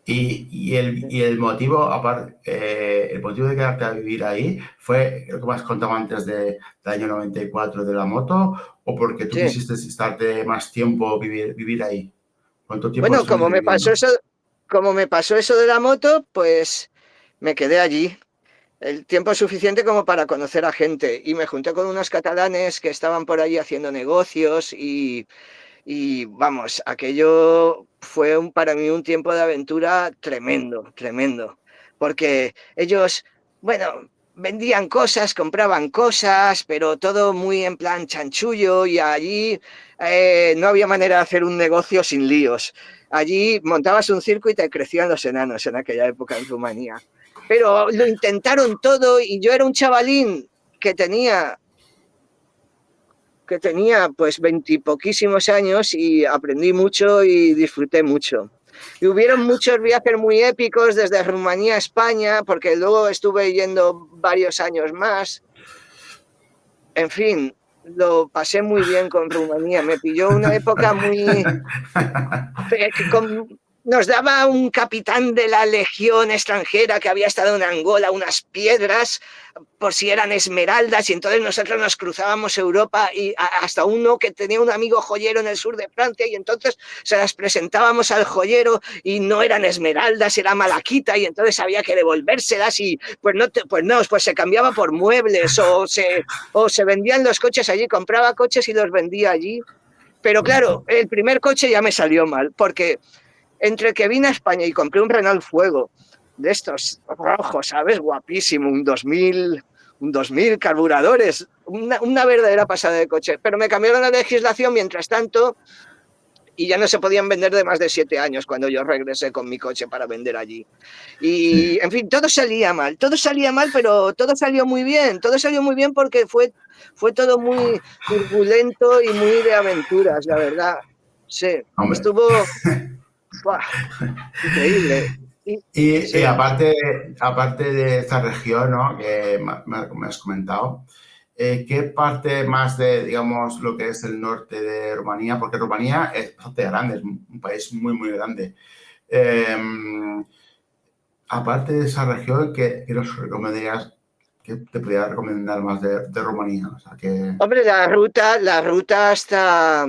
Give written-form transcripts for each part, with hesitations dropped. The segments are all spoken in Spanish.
Y el motivo, aparte, el motivo de quedarte a vivir ahí fue lo que me has contado antes del año 94 de la moto, o porque tú Sí. quisiste estarte más tiempo vivir ahí. ¿Cuánto tiempo Bueno, estuviste viviendo? como me pasó eso de la moto, pues me quedé allí. El tiempo suficiente como para conocer a gente. Y me junté con unos catalanes que estaban por allí haciendo negocios y vamos, aquello fue para mí un tiempo de aventura tremendo, tremendo. Porque ellos, bueno, vendían cosas, compraban cosas, pero todo muy en plan chanchullo y allí no había manera de hacer un negocio sin líos. Allí montabas un circo y te crecían los enanos en aquella época en Rumanía. Pero lo intentaron todo y yo era un chavalín que tenía pues veintipoquísimos años y aprendí mucho y disfruté mucho. Y hubieron muchos viajes muy épicos desde Rumanía a España, porque luego estuve yendo varios años más. En fin, lo pasé muy bien con Rumanía. Me pilló una época muy, nos daba un capitán de la legión extranjera que había estado en Angola unas piedras por si eran esmeraldas y entonces nosotros nos cruzábamos Europa y hasta uno que tenía un amigo joyero en el sur de Francia y entonces se las presentábamos al joyero y no eran esmeraldas, era malaquita y entonces había que devolvérselas y pues se cambiaba por muebles o se vendían los coches allí, compraba coches y los vendía allí. Pero claro, el primer coche ya me salió mal, porque entre que vine a España y compré un Renault Fuego de estos rojos, ¿sabes? Guapísimo, un 2000 carburadores, una verdadera pasada de coche. Pero me cambiaron la legislación mientras tanto y ya no se podían vender de más de 7 años cuando yo regresé con mi coche para vender allí. Y, Sí. en fin, todo salía mal, pero todo salió muy bien porque fue todo muy turbulento y muy de aventuras, la verdad. Sí, Hombre. estuvo ¡buah! Increíble. Y, Y sí. aparte de esta región, ¿no? Que me has comentado, ¿qué parte más de, digamos, lo que es el norte de Rumanía? Porque Rumanía es bastante grande, es un país muy, muy grande. Eh, Aparte de esa región, ¿qué nos recomendarías? ¿Qué te podría recomendar más de Rumanía? O sea, que Hombre, la ruta hasta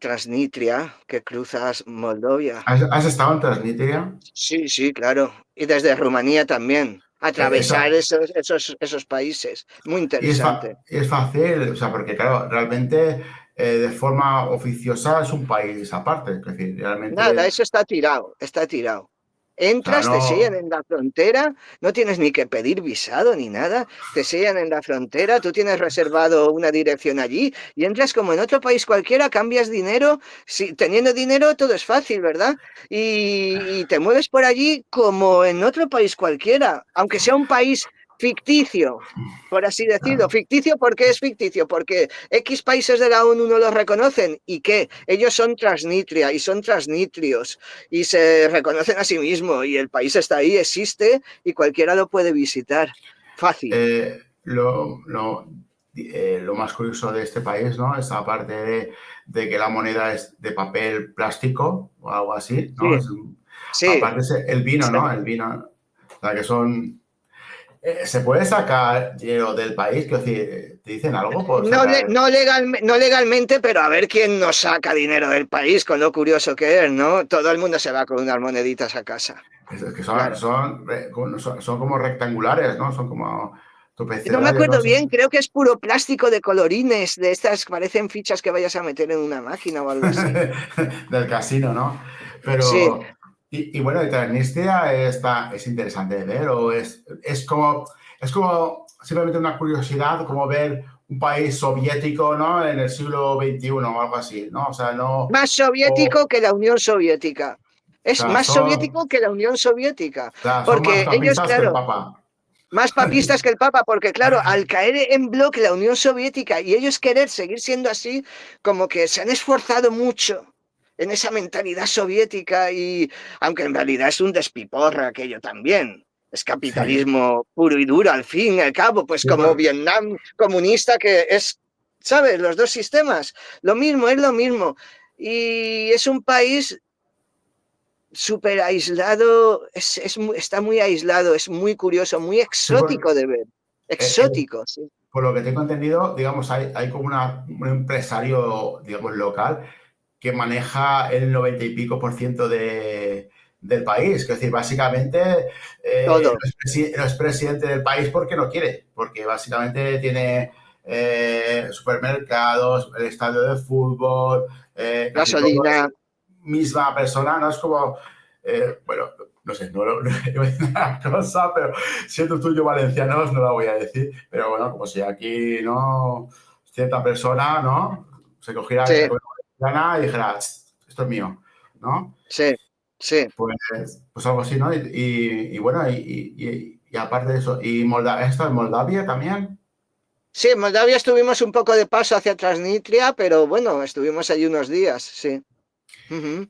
Transnistria, que cruzas Moldovia. ¿has estado en Transnistria? Sí, sí, claro. Y desde Rumanía también. Atravesar Esa, esos países. Muy interesante. es fácil, o sea, porque claro, realmente de forma oficiosa es un país aparte, es decir, Nada, realmente, eso está tirado, está tirado. o sea, Entras, te sellan no, en la frontera, no tienes ni que pedir visado ni nada, te sellan en la frontera, tú tienes reservado una dirección allí y entras como en otro país cualquiera, cambias dinero, si, teniendo dinero todo es fácil, ¿verdad? Y te mueves por allí como en otro país cualquiera, aunque sea un país ficticio, por así decirlo. claro. Ficticio, ¿por qué es ficticio? Porque X países de la ONU no los reconocen. ¿Y qué? Ellos son Transnistria y son transnitrios y se reconocen a sí mismos y el país está ahí, existe y cualquiera lo puede visitar. Fácil. Eh, lo, lo, lo más curioso de este país, ¿no? Es aparte de que la moneda es de papel plástico o algo así, ¿no? Sí, sí. Aparte es el vino, ¿no? El vino, o sea, que son. ¿Se puede sacar dinero del país? Quiero decir, ¿te dicen algo por No, sacar? no legalmente, pero a ver quién nos saca dinero del país, con lo curioso que es, ¿no? Todo el mundo se va con unas moneditas a casa. Es que Claro. son como rectangulares, ¿no? Son como No me tropeceras, no acuerdo sé. bien, creo que es puro plástico de colorines, de estas que parecen fichas que vayas a meter en una máquina o algo así. Del casino, ¿no? Sí, Pero, y bueno, y Transnistria es interesante de ver, o es como simplemente una curiosidad, como ver un país soviético, ¿no? En el siglo XXI o algo así, ¿no? O sea, no, más o, soviético que la Unión Soviética. o Es sea, más son, soviético que la Unión Soviética, son más porque ellos, papistas que el claro, Papa. más papistas que el Papa, porque claro, al caer en bloque la Unión Soviética y ellos querer seguir siendo así, como que se han esforzado mucho en esa mentalidad soviética y aunque en realidad es un despiporre aquello también. Es Sí, capitalismo puro y duro, al fin y al cabo, pues sí, como Vietnam comunista que es, ¿sabes? Los dos sistemas, lo mismo, es lo mismo. Y es un país súper aislado, está muy aislado, es muy curioso, muy Sí, exótico de ver. Exótico, sí. por lo que tengo entendido, digamos, hay como un empresario, digamos, local que maneja el 90 y pico por ciento del país. Es decir, básicamente Todo. no es presidente del país porque no quiere, porque básicamente tiene supermercados, el estadio de fútbol, casi todo Gasolina. misma persona, ¿no? Es como, bueno, no sé, no iba a decir una cosa, pero siendo tuyo valencianos no la voy a decir, pero bueno, como si aquí, ¿no? Cierta persona, ¿no? Se cogiera Sí, la comida valenciana y dijera, esto es mío, ¿no? sí, sí. Pues algo así, ¿no? Y bueno, y aparte de eso, ¿y esto en Moldavia también? Sí, en Moldavia estuvimos un poco de paso hacia Transnistria, pero bueno, estuvimos allí unos días, sí. Ujú.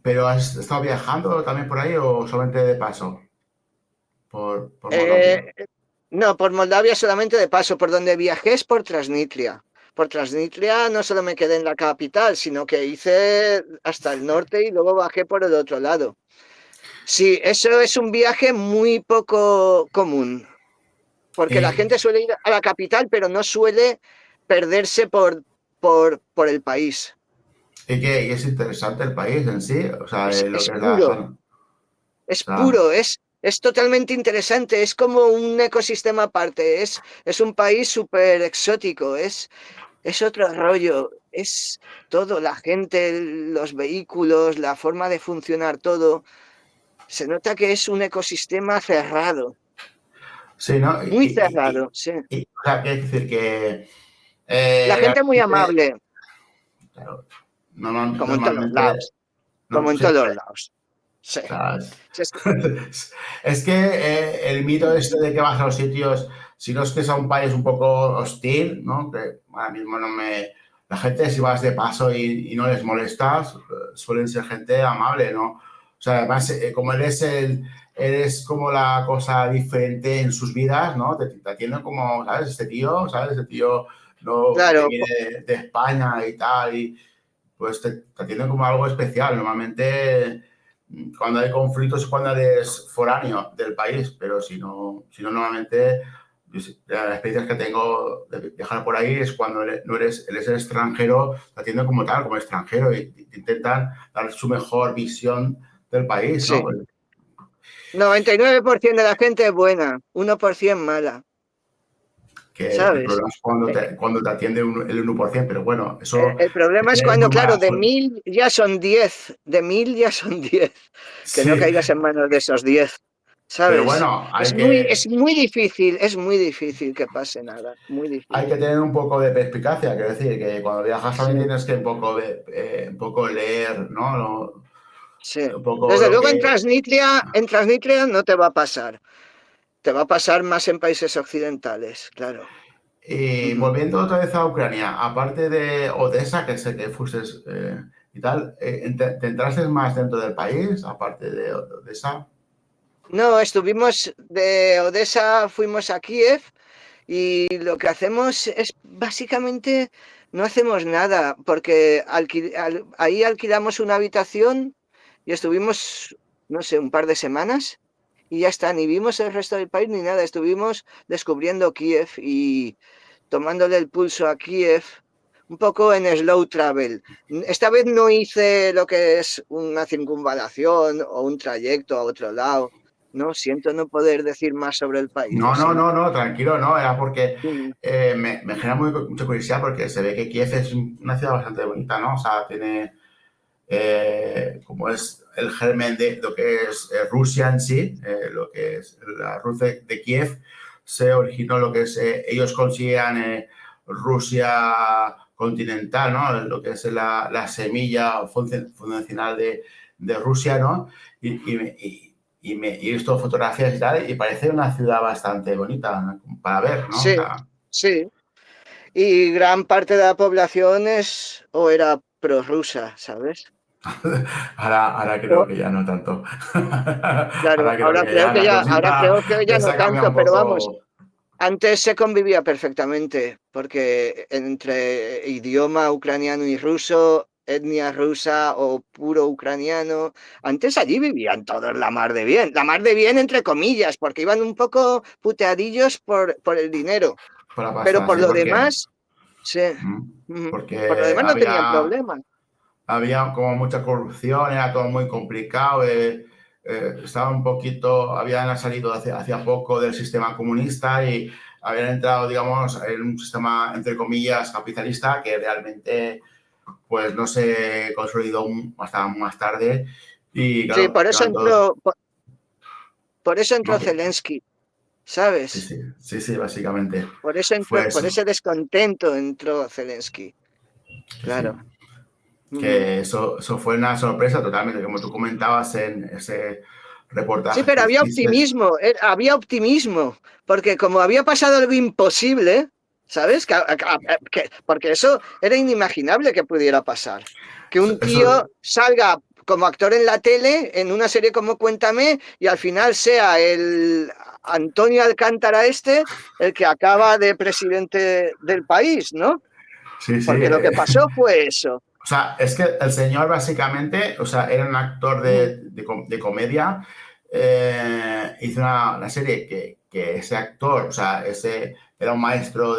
¿Pero has estado viajando también por ahí o solamente de paso por Moldavia? Eh, no, por Moldavia solamente de paso, por donde viajé es por Transnistria. Por Transnistria no solo me quedé en la capital, sino que hice hasta el norte y luego bajé por el otro lado. Sí, eso es un viaje muy poco común, porque la ¿Y, gente suele ir a la capital, pero no suele perderse por el país. y es interesante el país en sí? O sea, lo Es que es la puro, zona. O es sea, puro, es totalmente interesante, es como un ecosistema aparte, es un país súper exótico, es otro rollo, es todo, la gente, los vehículos, la forma de funcionar todo. Se nota que es un ecosistema cerrado, sí, ¿no? muy cerrado, sí. O sea, quiere decir que La gente muy realmente, amable, claro, como en todos normalmente, lados, como no, en sí, todos lados. Sí. o sea, Sí, es que- es que el mito este de que vas a los sitios, si no es que sea un país un poco hostil, ¿no? Que ahora mismo no me... La gente, si vas de paso y no les molestas, suelen ser gente amable, ¿no? O sea, además, como eres como la cosa diferente en sus vidas, ¿no? Te atienden como, ¿sabes? Este tío, ¿sabes? Este tío no, que claro, viene de España y tal, y pues te atienden como algo especial. Normalmente cuando hay conflictos es cuando eres foráneo del país, pero si no normalmente las experiencias que tengo de viajar por ahí es cuando no eres el extranjero, te atienden como tal, como extranjero y te intentan dar su mejor visión del país, ¿no? sí. 99% de la gente es buena, 1% mala, Que el ¿sabes? problema es cuando te atiende el 1%, pero bueno, eso El problema es es cuando, muy claro, mala de suerte. 1000 ya son 10, de 1000 ya son 10. Que no Sí, caigas en manos de esos 10, pero ¿sabes? bueno, Es muy difícil que pase nada, muy hay que difícil. tener un poco de perspicacia, quiero decir, que cuando viajas Sí, también tienes que un poco leer, ¿no? sí. Un poco Desde lo luego que... En Transnistria no te va a pasar. Te va a pasar más en países occidentales, claro. Y Ujú. volviendo otra vez a Ucrania, aparte de Odessa, que sé que fuiste y tal, ¿te entraste más dentro del país, aparte de Odessa? No, estuvimos de Odessa, fuimos a Kiev y lo que hacemos es básicamente no hacemos nada porque ahí alquilamos una habitación y estuvimos, no sé, un par de semanas y ya está, ni vimos el resto del país ni nada, estuvimos descubriendo Kiev y tomándole el pulso a Kiev, un poco en slow travel. Esta vez no hice lo que es una circunvalación o un trayecto a otro lado. No, siento no poder decir más sobre el país, lo No, no, siento. no, no, tranquilo, no, era porque Mm. me genera mucha curiosidad porque se ve que Kiev es una ciudad bastante bonita, ¿no? O sea, tiene como es el germen de lo que es Rusia en sí, lo que es la Rusia de Kiev, se originó lo que es, ellos consideran Rusia continental, ¿no? Lo que es la semilla fundacional de Rusia, ¿no? Y he visto fotografías y tal, y parece una ciudad bastante bonita, ¿no? Para ver, ¿no? O Sí, sea, sí. Y gran parte de la población es o era prorrusa, ¿sabes? ahora O- creo que ya no tanto. claro, Ahora creo que ya la ahora cosita creo que ya les no ha cambiado tanto, un pero vamos, poco. antes se convivía perfectamente, porque entre idioma ucraniano y ruso etnia rusa o puro ucraniano. Antes allí vivían todos la mar de bien entre comillas, porque iban un poco puteadillos por el dinero, Por la pero pasta, por sí, lo porque, demás, sí, por lo porque demás no tenían problema. había como mucha corrupción, era todo muy complicado. Estaba un poquito, habían salido hacia poco del sistema comunista y habían entrado, digamos, en un sistema, entre comillas, capitalista que realmente pues no se consolidó hasta más tarde. Y Sí, claro, estaban todos. por eso entró ¿No? Zelensky, Sí, ¿sabes? sí, sí, sí, básicamente. Por eso entró, Fue por eso. ese descontento entró Zelensky, Sí, sí. claro. Ujú. Que eso fue una sorpresa totalmente, como tú comentabas en ese Sí, reportaje que pero hiciste. había optimismo, porque como había pasado algo imposible, ¿sabes? Porque eso era inimaginable que pudiera pasar. Que un Eso, tío salga como actor en la tele, en una serie como Cuéntame, y al final sea el Antonio Alcántara este, el que acaba de presidente del país, ¿no? sí, sí. Porque lo que pasó fue eso. O sea, es que el señor básicamente, o sea, era un actor Ujú. de comedia, hizo una serie que ese actor, o sea, ese era un maestro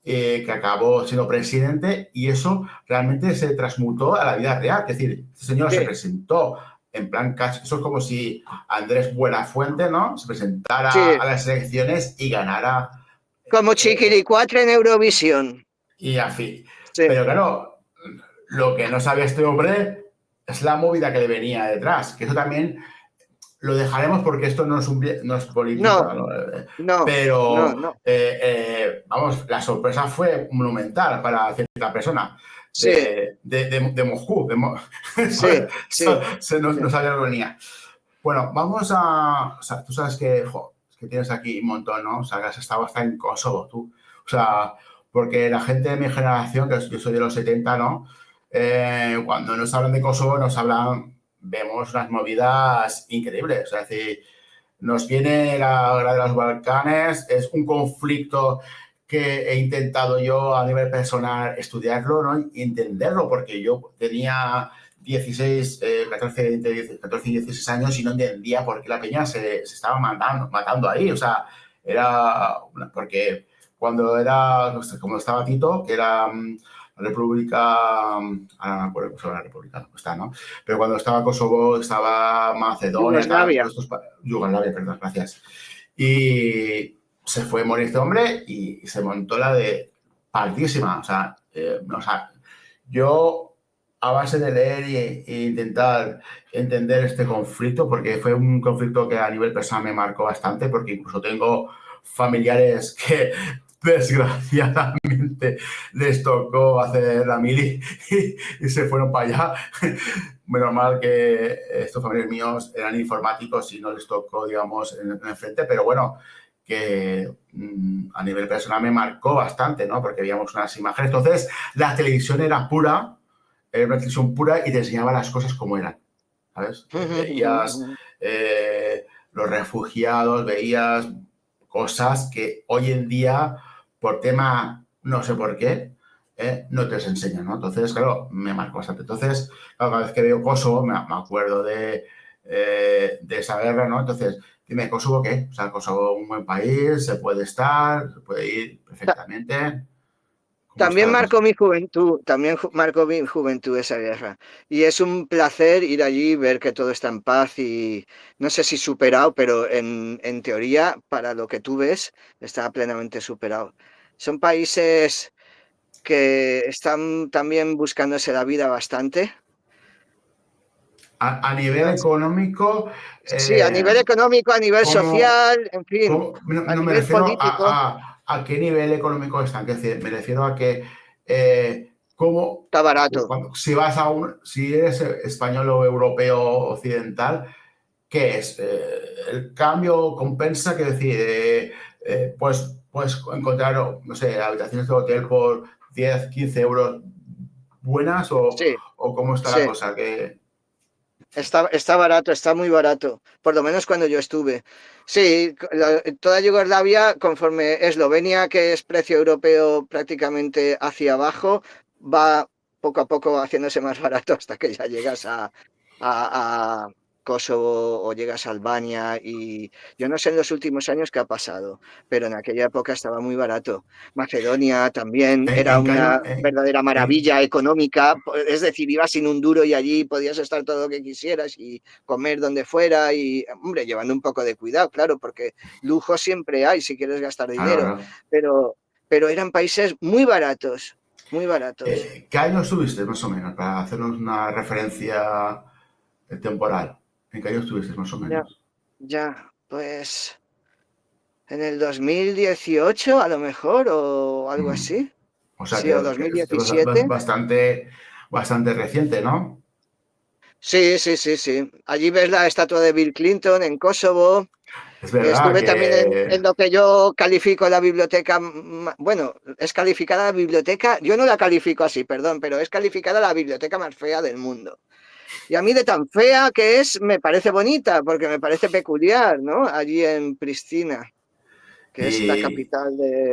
que acabó siendo presidente y eso realmente se transmutó a la vida real. Es decir, este señor se Sí, presentó en plan casi, eso es como si Andrés Buenafuente, ¿no? Se presentara sí, a las elecciones y ganara. como eh, Chiquilicuatre en Eurovisión. y así. Sí. Pero claro, lo que no sabía este hombre es la movida que le venía detrás, que eso también lo dejaremos porque esto no es política, No, ¿no? no, no, Pero, no. vamos, la sorpresa fue monumental para cierta persona Sí, de Moscú. sí, sí, Se sí. nos sabía que venía. Bueno, vamos a. O sea, tú sabes que, es que tienes aquí un montón, ¿no? O sea, que has estado hasta en Kosovo, tú. O sea, porque la gente de mi generación, que yo soy de los 70, ¿no? Cuando nos hablan de Kosovo, nos hablan, vemos unas movidas increíbles. O sea, es decir, nos viene la guerra de los Balcanes, es un conflicto que he intentado yo a nivel personal estudiarlo, ¿no? Y entenderlo, porque yo tenía 16, 14 y 16 años y no entendía por qué la peña se estaba matando ahí. O sea, era porque cuando era, no sé, como estaba Tito, que era la República, ahora no me acuerdo cómo se llama la República, no está, ¿no? Pero cuando estaba Kosovo, estaba Macedonia, estaban Yugoslavia. todos estos, Yugoslavia, perdón, gracias. Y se fue a morir este hombre y se montó la de pardísima. O sea, yo a base de leer e intentar entender este conflicto, porque fue un conflicto que a nivel personal me marcó bastante, porque incluso tengo familiares que desgraciadamente les tocó hacer la mili y se fueron para allá. Menos mal que estos familiares míos eran informáticos y no les tocó, digamos, en el frente, pero bueno, que a nivel personal me marcó bastante, ¿no? Porque veíamos unas imágenes. Entonces, la televisión era pura, era una televisión pura y te enseñaba las cosas como eran, ¿sabes? Veías los refugiados, veías cosas que hoy en día, por tema, no sé por qué, no te las enseñan, ¿no? Entonces, claro, me marcó bastante. Entonces, claro, cada vez que veo Kosovo, me acuerdo de esa guerra, ¿no? Entonces, dime, ¿Kosovo qué? O sea, Kosovo un buen país, se puede estar, se puede ir perfectamente. ¿Cómo está También la cosa? marcó mi juventud, también marcó mi juventud esa guerra. Y es un placer ir allí y ver que todo está en paz y no sé si superado, pero en teoría, para lo que tú ves, está plenamente superado. Son países que están también buscándose la vida bastante. A nivel No, económico, sí, a nivel económico, a nivel ¿cómo, social, en fin, No, a no me nivel refiero político, a qué nivel económico están, es decir, me refiero a que cómo, está barato. si vas a si eres español o europeo occidental, ¿qué es? El cambio compensa, que decir, pues puedes encontrar, no sé, habitaciones de hotel por 10 15 euros buenas Sí, o cómo está la sí. cosa, que Está barato, está muy barato, por lo menos cuando yo estuve. Sí, toda Yugoslavia, conforme Eslovenia, que es precio europeo prácticamente hacia abajo, va poco a poco haciéndose más barato hasta que ya llegas a Kosovo o llegas a Albania y yo no sé en los últimos años qué ha pasado, pero en aquella época estaba muy barato. Macedonia también era En una Cayo, verdadera maravilla económica, es decir, ibas sin un duro y allí podías estar todo lo que quisieras y comer donde fuera y, hombre, llevando un poco de cuidado, claro, porque lujo siempre hay si quieres gastar dinero, claro. pero, pero eran países muy baratos, muy baratos. ¿Qué año estuviste más o menos? Para hacernos una referencia temporal. ¿En qué año estuviste más o Ya, menos? ya, pues en el 2018 a lo mejor o algo Mm. así. O sea Sí, o que es 2017. bastante reciente, ¿no? Sí, sí, sí, sí. Allí ves la estatua de Bill Clinton en Kosovo. Es verdad Estuve también que... en lo que yo califico la biblioteca, bueno, es calificada la biblioteca, yo no la califico así, perdón, pero es calificada la biblioteca más fea del mundo. Y a mí de tan fea que es, me parece bonita, porque me parece peculiar, ¿no? Allí en Pristina, que es la Y, capital de,